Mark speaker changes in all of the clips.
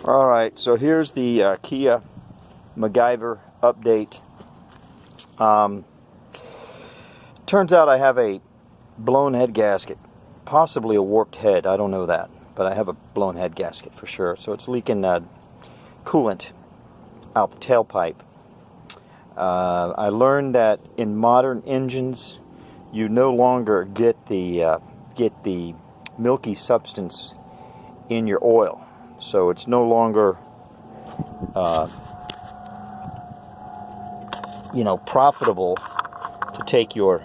Speaker 1: Alright, so here's the Kia-McGyver update. Turns out I have a blown head gasket, possibly a warped head, I don't know that, but I have a blown head gasket for sure. So it's leaking coolant out the tailpipe. I learned that in modern engines you no longer get the milky substance in your oil. So it's no longer, profitable to take your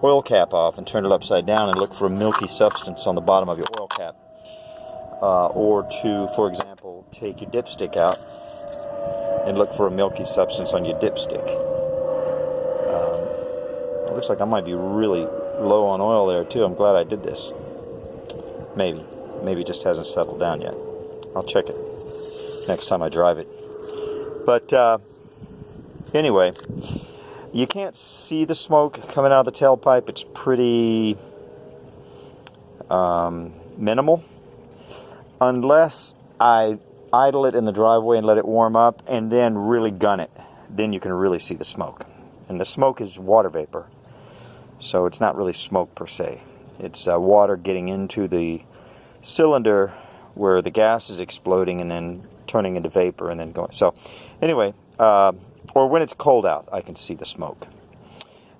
Speaker 1: oil cap off and turn it upside down and look for a milky substance on the bottom of your oil cap. Or to, for example, take your dipstick out and look for a milky substance on your dipstick. It looks like I might be really low on oil there too. I'm glad I did this. Maybe it just hasn't settled down yet. I'll check it next time I drive it. But anyway, you can't see the smoke coming out of the tailpipe. It's pretty minimal, unless I idle it in the driveway and let it warm up and then really gun it. Then you can really see the smoke. And the smoke is water vapor, so it's not really smoke per se. It's water getting into the cylinder where the gas is exploding and then turning into vapor and then going. So anyway, or when it's cold out, I can see the smoke.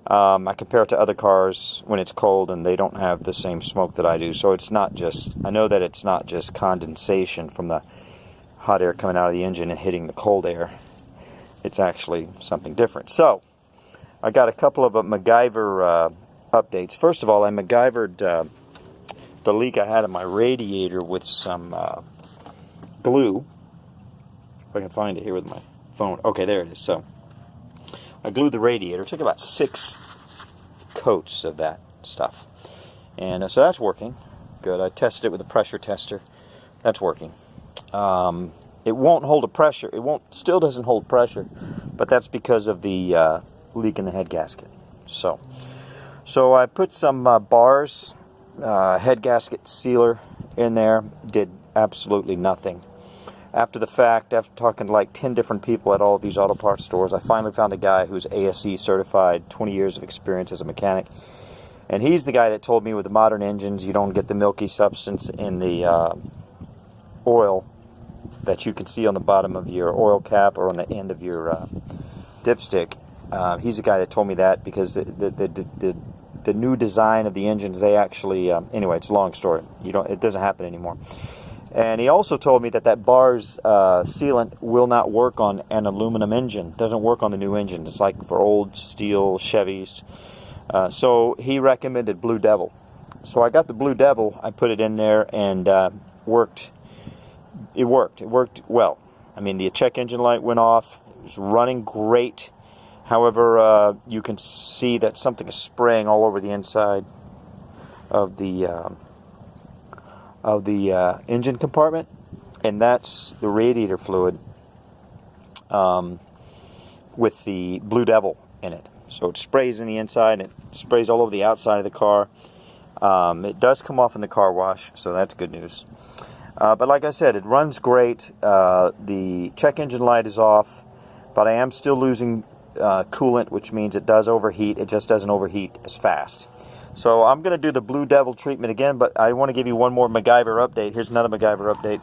Speaker 1: I compare it to other cars when it's cold and they don't have the same smoke that I do. So it's not just, I know that it's not just condensation from the hot air coming out of the engine and hitting the cold air. It's actually something different. So I got a couple of McGyver updates. First of all, I McGyvered the leak I had in my radiator with some glue. If I can find it here with my phone. Okay, there it is. So I glued the radiator. It took about 6 coats of that stuff. And so that's working. Good. I tested it with a pressure tester. That's working. It won't hold a pressure. Still doesn't hold pressure, but that's because of the leak in the head gasket. So I put some Barrst Head Gasket sealer in there. Did absolutely nothing. After the fact, after talking to like 10 different people at all of these auto parts stores, I finally found a guy who's ASE certified, 20 years of experience as a mechanic. And he's the guy that told me with the modern engines, you don't get the milky substance in the oil that you can see on the bottom of your oil cap or on the end of your dipstick. He's the guy that told me that because the new design of the engines, they actually, anyway, it's a long story. It doesn't happen anymore. And he also told me that Barrst sealant will not work on an aluminum engine. It doesn't work on the new engines. It's like for old steel Chevys. So he recommended Blue Devil. So I got the Blue Devil. I put it in there and worked. It worked. It worked well. I mean, the check engine light went off. It was running great. However, you can see that something is spraying all over the inside of the engine compartment, and that's the radiator fluid with the Blue Devil in it. So it sprays in the inside, and it sprays all over the outside of the car. It does come off in the car wash, so that's good news. But like I said, it runs great. The check engine light is off, but I am still losing coolant, which means it does overheat. It just doesn't overheat as fast. So I'm going to do the Blue Devil treatment again, but I want to give you one more McGyver update. Here's another McGyver update.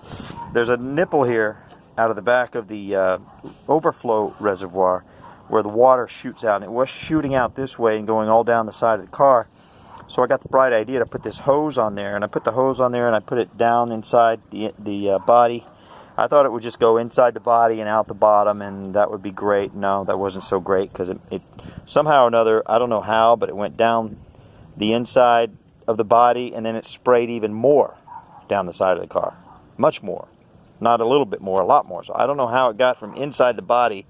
Speaker 1: There's a nipple here out of the back of the overflow reservoir where the water shoots out, and it was shooting out this way and going all down the side of the car. So I got the bright idea to put this hose on there, and I put the hose on there and I put it down inside the body. I thought it would just go inside the body and out the bottom, and that would be great. No, that wasn't so great because it somehow or another, I don't know how, but it went down the inside of the body, and then it sprayed even more down the side of the car. Much more. Not a little bit more, a lot more. So I don't know how it got from inside the body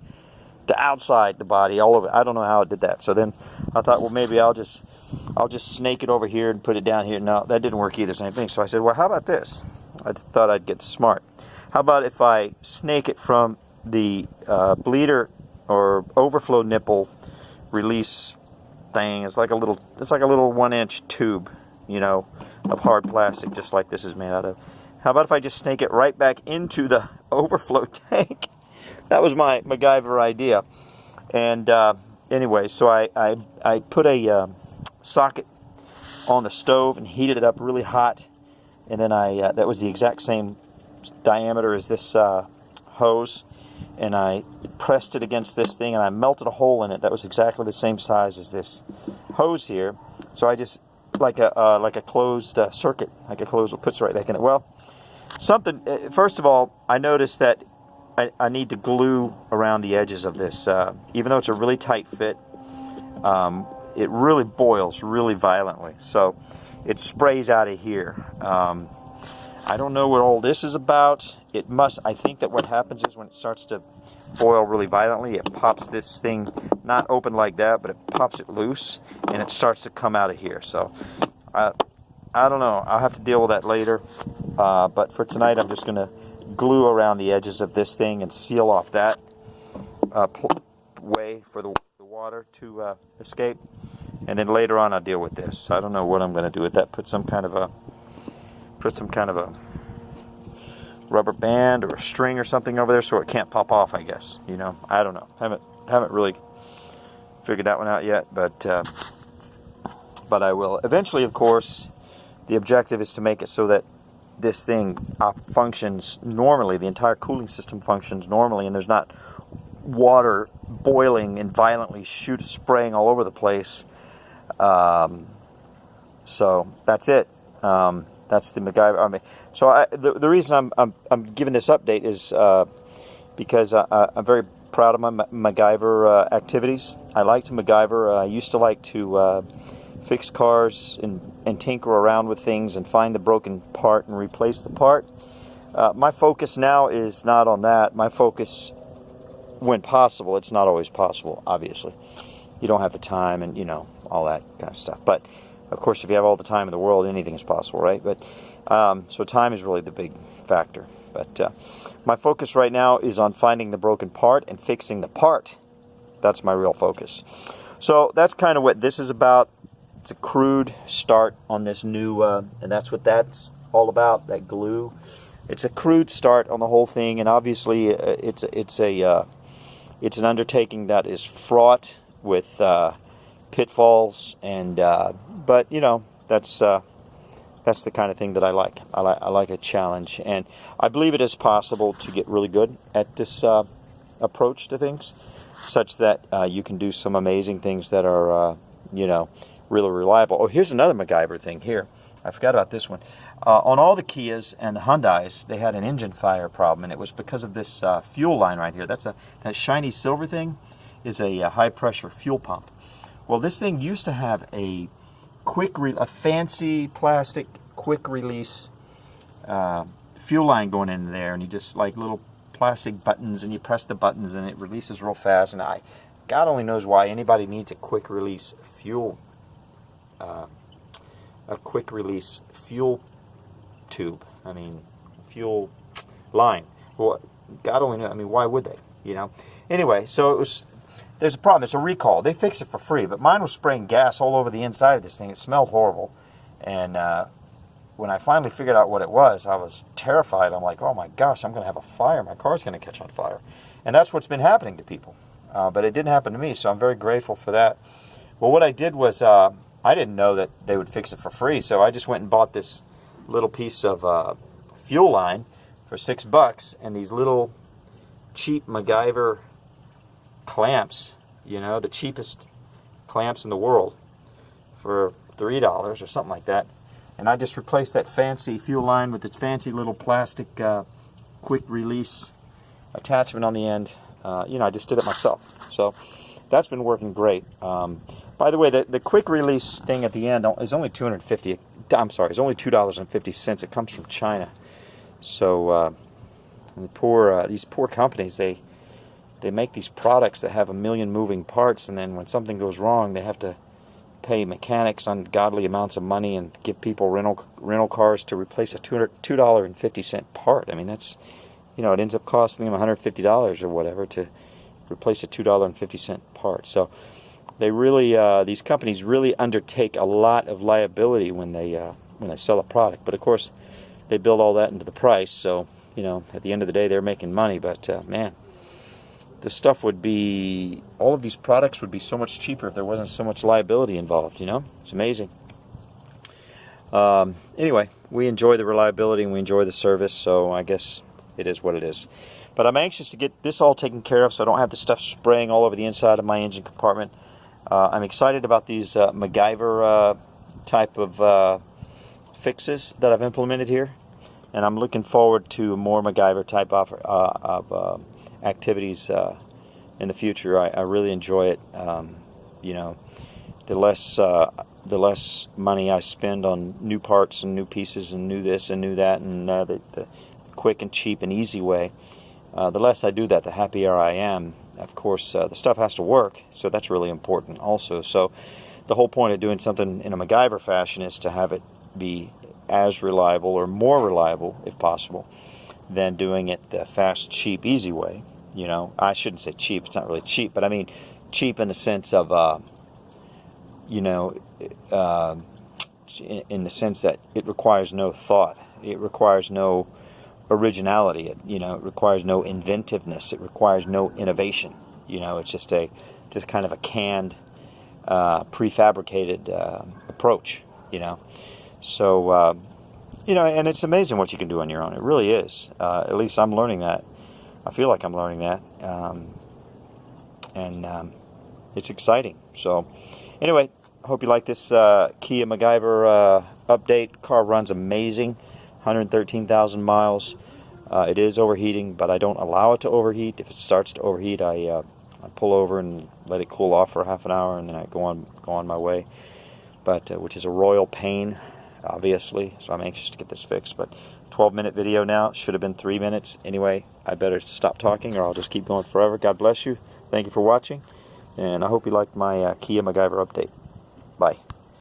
Speaker 1: to outside the body, all over. I don't know how it did that. So then I thought, well, maybe I'll just snake it over here and put it down here. No, that didn't work either, same thing. So I said, well, how about this? I thought I'd get smart. How about if I snake it from the bleeder or overflow nipple release thing? It's like a little 1-inch tube, of hard plastic, just like this is made out of. How about if I just snake it right back into the overflow tank? That was my MacGyver idea. And anyway, so I put a socket on the stove and heated it up really hot, and then that was the exact same diameter as this hose, and I pressed it against this thing and I melted a hole in it that was exactly the same size as this hose here. So I just like a closed circuit, like a closed, puts it right back in it. Well, first of all, I noticed that I need to glue around the edges of this. Even though it's a really tight fit, it really boils really violently. So it sprays out of here. I don't know what all this is about. I think that what happens is when it starts to boil really violently, it pops this thing, not open like that, but it pops it loose, and it starts to come out of here. So I don't know. I'll have to deal with that later. But for tonight, I'm just going to glue around the edges of this thing and seal off that way for the water to escape. And then later on, I'll deal with this. I don't know what I'm going to do with that. Put some kind of a rubber band or a string or something over there so it can't pop off, I guess. You know, I don't know. Haven't really figured that one out yet, but I will. Eventually, of course, the objective is to make it so that this thing functions normally, the entire cooling system functions normally, and there's not water boiling and violently spraying all over the place. So that's it. That's the MacGyver. I mean, so the reason I'm giving this update is because I'm very proud of my MacGyver activities. I like to MacGyver. I used to like to fix cars and tinker around with things and find the broken part and replace the part. My focus now is not on that. My focus, when possible, it's not always possible, obviously. You don't have the time and, you know, all that kind of stuff. But of course, if you have all the time in the world, anything is possible, right? But so time is really the big factor. But my focus right now is on finding the broken part and fixing the part. That's my real focus. So that's kind of what this is about. It's a crude start on this new, and that's what that's all about, that glue. It's a crude start on the whole thing, and obviously it's an undertaking that is fraught with pitfalls, and but you know, that's the kind of thing that I like. I like a challenge, and I believe it is possible to get really good at this approach to things, such that you can do some amazing things that are you know, really reliable. Oh, here's another MacGyver thing here. I forgot about this one. On all the Kias and the Hyundais, they had an engine fire problem, and it was because of this fuel line right here. That shiny silver thing is a high-pressure fuel pump. Well, this thing used to have a fancy plastic quick-release fuel line going in there, and you just like little plastic buttons, and you press the buttons, and it releases real fast. And God only knows why anybody needs a quick-release fuel tube. I mean, fuel line. Well, God only knows. I mean, why would they? You know. Anyway, so there's a problem. It's a recall. They fixed it for free, but mine was spraying gas all over the inside of this thing. It smelled horrible, and when I finally figured out what it was, I was terrified. I'm like, oh my gosh, I'm going to have a fire. My car's going to catch on fire, and that's what's been happening to people. But it didn't happen to me, so I'm very grateful for that. Well, what I did was I didn't know that they would fix it for free, so I just went and bought this little piece of fuel line for $6, and these little cheap MacGyver clamps, you know, the cheapest clamps in the world, for $3 or something like that. And I just replaced that fancy fuel line with its fancy little plastic quick release attachment on the end. You know, I just did it myself. So that's been working great. By the way, the quick release thing at the end is only $2.50. I'm sorry, it's only $2.50. It comes from China. So these poor companies, they make these products that have a million moving parts, and then when something goes wrong, they have to pay mechanics ungodly amounts of money and give people rental cars to replace a $2.50 part. I mean, that's, you know, it ends up costing them $150 or whatever to replace a $2.50 part. So they really, these companies really undertake a lot of liability when they sell a product. But of course, they build all that into the price. So, you know, at the end of the day, they're making money. But man, the stuff would be, all of these products would be so much cheaper if there wasn't so much liability involved, you know? It's amazing. Anyway, we enjoy the reliability and we enjoy the service, so I guess it is what it is. But I'm anxious to get this all taken care of so I don't have the stuff spraying all over the inside of my engine compartment. I'm excited about these McGyver type of fixes that I've implemented here, and I'm looking forward to more McGyver type of activities in the future. I really enjoy it. You know, the less money I spend on new parts and new pieces and new this and new that, and the quick and cheap and easy way, the less I do that, the happier I am. Of course, the stuff has to work, so that's really important also. So the whole point of doing something in a McGyver fashion is to have it be as reliable or more reliable, if possible, than doing it the fast, cheap, easy way. You know, I shouldn't say cheap, it's not really cheap, but I mean cheap in the sense of, you know, in the sense that it requires no thought, it requires no originality, it requires no inventiveness, it requires no innovation. You know, it's just kind of a canned, prefabricated approach. You know, so you know, and it's amazing what you can do on your own. It really is. At least I'm learning that. I feel like I'm learning that, and it's exciting. So, anyway, I hope you like this Kia-McGyver update. Car runs amazing, 113,000 miles. It is overheating, but I don't allow it to overheat. If it starts to overheat, I pull over and let it cool off for half an hour, and then I go on my way. But which is a royal pain, obviously. So I'm anxious to get this fixed. But 12-minute video now. Should have been 3 minutes. Anyway, I better stop talking, or I'll just keep going forever. God bless you. Thank you for watching, and I hope you liked my Kia-McGyver update. Bye.